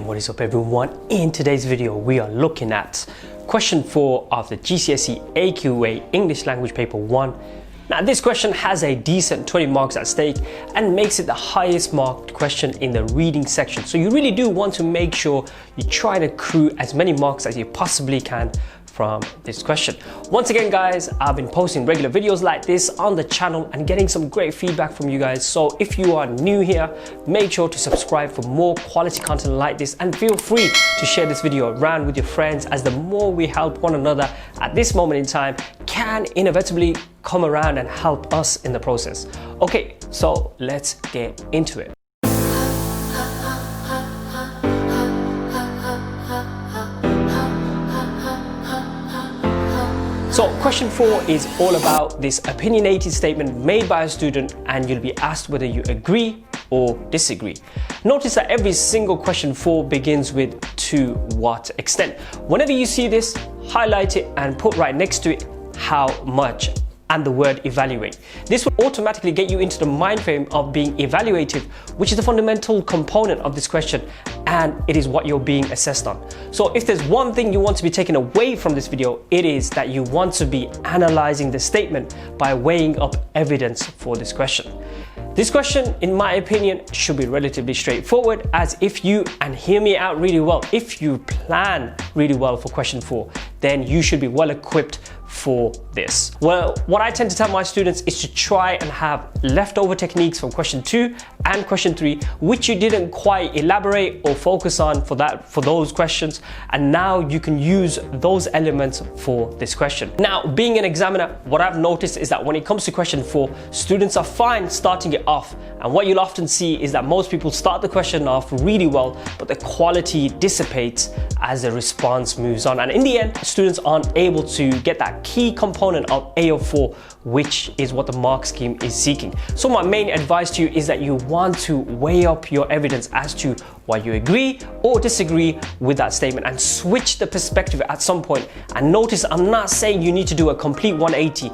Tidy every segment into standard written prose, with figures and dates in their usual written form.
And what is up everyone? In today's video we are looking at question 4 of the GCSE AQA English language paper 1. Now this question has a decent 20 marks at stake and makes it the highest marked question in the reading section. So you really do want to make sure you try to accrue as many marks as you possibly can from this question. Once again guys, I've been posting regular videos like this on the channel and getting some great feedback from you guys. So if you are new here, make sure to subscribe for more quality content like this, and feel free to share this video around with your friends, as the more we help one another at this moment in time can inevitably come around and help us in the process. Okay, so let's get into it. So question 4 is all about this opinionated statement made by a student, and you'll be asked whether you agree or disagree. Notice that every single question 4 begins with "to what extent." Whenever you see this, highlight it and put right next to it "how much" and the word "evaluate." This will automatically get you into the mind frame of being evaluative, which is the fundamental component of this question, and it is what you're being assessed on. So if there's one thing you want to be taken away from this video, it is that you want to be analyzing the statement by weighing up evidence for this question. This question, in my opinion, should be relatively straightforward, as if you, and hear me out really well, if you plan really well for question 4, then you should be well equipped for this. Well, what I tend to tell my students is to try and have leftover techniques from question 2 and question 3, which you didn't quite elaborate or focus on for those questions, and now you can use those elements for this question. Now, being an examiner, what I've noticed is that when it comes to question 4, students are fine starting it off, and what you'll often see is that most people start the question off really well, but the quality dissipates as the response moves on, and in the end students aren't able to get that key component of A of 4, which is what the mark scheme is seeking. So my main advice to you is that you want to weigh up your evidence as to why you agree or disagree with that statement, and switch the perspective at some point. And notice, I'm not saying you need to do a complete 180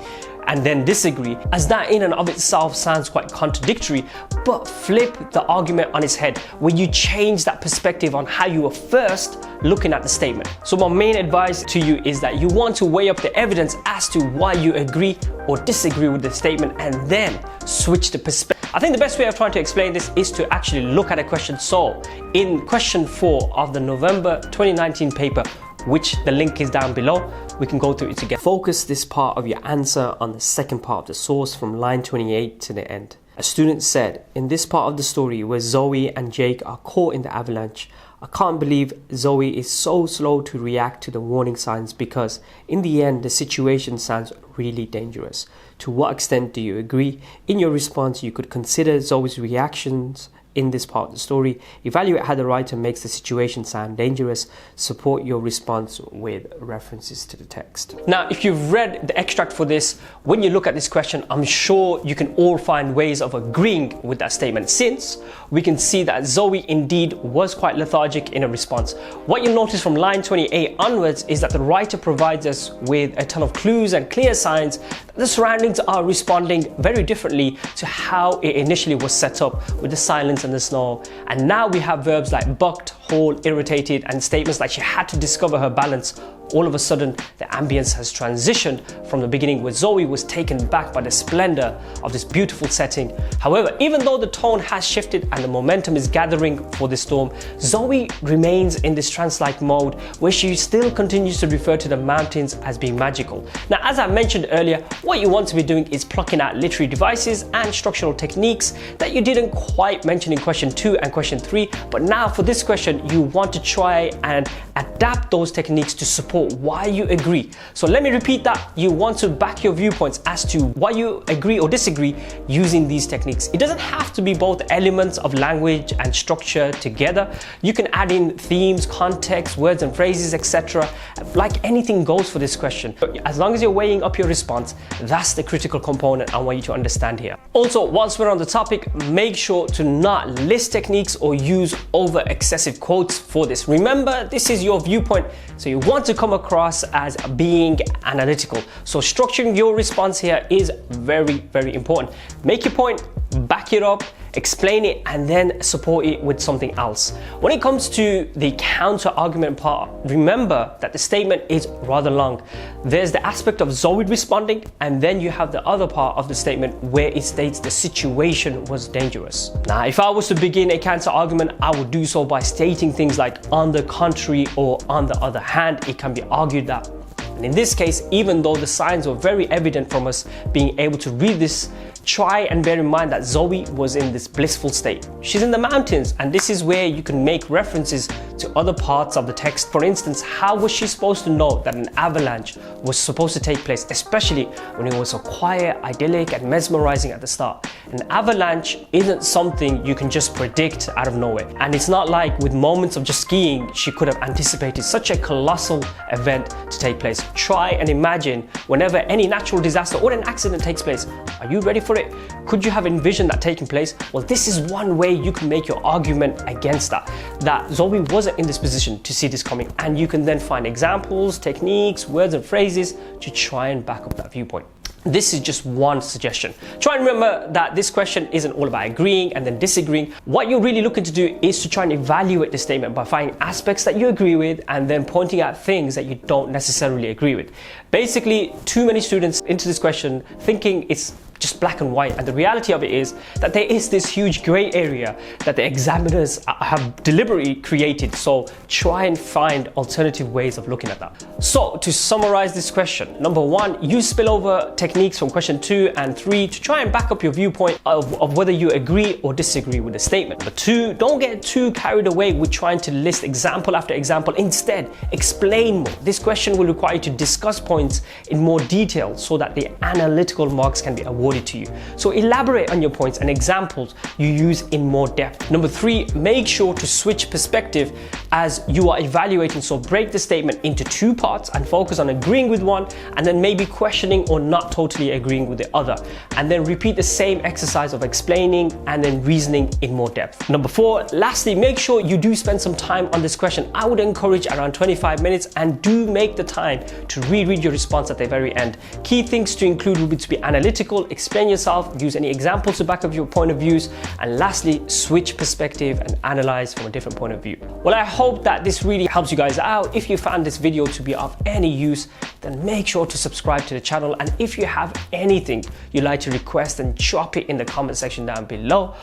and then disagree, as that in and of itself sounds quite contradictory, but flip the argument on its head, where you change that perspective on how you were first looking at the statement. So my main advice to you is that you want to weigh up the evidence as to why you agree or disagree with the statement, and then switch the perspective. I think the best way of trying to explain this is to actually look at a question. So in question 4 of the November 2019 paper, which the link is down below, we can go through it together. Focus this part of your answer on the second part of the source from line 28 to the end. A student said, "In this part of the story where Zoe and Jake are caught in the avalanche, I can't believe Zoe is so slow to react to the warning signs, because in the end the situation sounds really dangerous. To what extent do you agree? In your response, you could consider Zoe's reactions in this part of the story, evaluate how the writer makes the situation sound dangerous, support your response with references to the text." Now, if you've read the extract for this, when you look at this question, I'm sure you can all find ways of agreeing with that statement, since we can see that Zoe indeed was quite lethargic in her response. What you'll notice from line 28 onwards is that the writer provides us with a ton of clues and clear signs that the surroundings are responding very differently to how it initially was set up, with the silence and the snow. And now we have verbs like bucked, hauled, irritated, and statements like she had to discover her balance. All of a sudden, the ambience has transitioned from the beginning, where Zoe was taken back by the splendor of this beautiful setting. However, even though the tone has shifted and the momentum is gathering for the storm, Zoe remains in this trance-like mode, where she still continues to refer to the mountains as being magical. Now, as I mentioned earlier, what you want to be doing is plucking out literary devices and structural techniques that you didn't quite mention in question 2 and question 3, but now for this question, you want to try and adapt those techniques to support why you agree. So let me repeat that. You want to back your viewpoints as to why you agree or disagree using these techniques. It doesn't have to be both elements of language and structure together. You can add in themes, context, words and phrases, etc. Like anything goes for this question. As long as you're weighing up your response, that's the critical component I want you to understand here. Also, whilst we're on the topic, make sure to not list techniques or use over excessive quotes for this. Remember, this is your viewpoint, so you want to come across as being analytical. So structuring your response here is very, very important. Make your point, back it up, explain it, and then support it with something else. When it comes to the counter argument part, remember that the statement is rather long. There's the aspect of Zoe responding, and then you have the other part of the statement where it states the situation was dangerous. Now, if I was to begin a counter argument, I would do so by stating things like on the contrary or on the other hand. It can be argued that, and in this case, even though the signs were very evident from us being able to read this, try and bear in mind that Zoe was in this blissful state. She's in the mountains, and this is where you can make references to other parts of the text. For instance, how was she supposed to know that an avalanche was supposed to take place, especially when it was so quiet, idyllic, and mesmerizing at the start? An avalanche isn't something you can just predict out of nowhere. And it's not like with moments of just skiing, she could have anticipated such a colossal event to take place. Try and imagine whenever any natural disaster or an accident takes place. Are you ready for it? Could you have envisioned that taking place? Well, this is one way you can make your argument against that Zoe wasn't in this position to see this coming, and you can then find examples, techniques, words and phrases to try and back up that viewpoint. This is just one suggestion. Try and remember that this question isn't all about agreeing and then disagreeing. What you're really looking to do is to try and evaluate the statement by finding aspects that you agree with and then pointing out things that you don't necessarily agree with. Basically, too many students into this question thinking it's just black and white, and the reality of it is that there is this huge gray area that the examiners have deliberately created. So try and find alternative ways of looking at that. So to summarize this question, number one, use spillover techniques from question 2 and 3 to try and back up your viewpoint of whether you agree or disagree with the statement. Number 2, don't get too carried away with trying to list example after example. Instead, explain more. This question will require you to discuss points in more detail so that the analytical marks can be awarded to you. So elaborate on your points and examples you use in more depth. Number 3, make sure to switch perspective as you are evaluating. So break the statement into 2 parts and focus on agreeing with one and then maybe questioning or not totally agreeing with the other. And then repeat the same exercise of explaining and then reasoning in more depth. Number 4, lastly, make sure you do spend some time on this question. I would encourage around 25 minutes and do make the time to reread your response at the very end. Key things to include would be to be analytical, explain yourself, use any examples to back up your point of views, and lastly, switch perspective and analyze from a different point of view. Well, I hope that this really helps you guys out. If you found this video to be of any use, then make sure to subscribe to the channel. And if you have anything you'd like to request, then drop it in the comment section down below.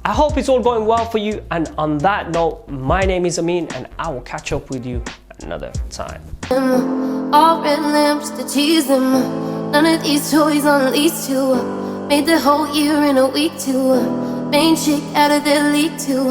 I hope it's all going well for you. And on that note, my name is Amin, and I will catch up with you another time. All red lamps to tease them. None of these toys on lease to. Made the whole year in a week too. Main chick out of their league too.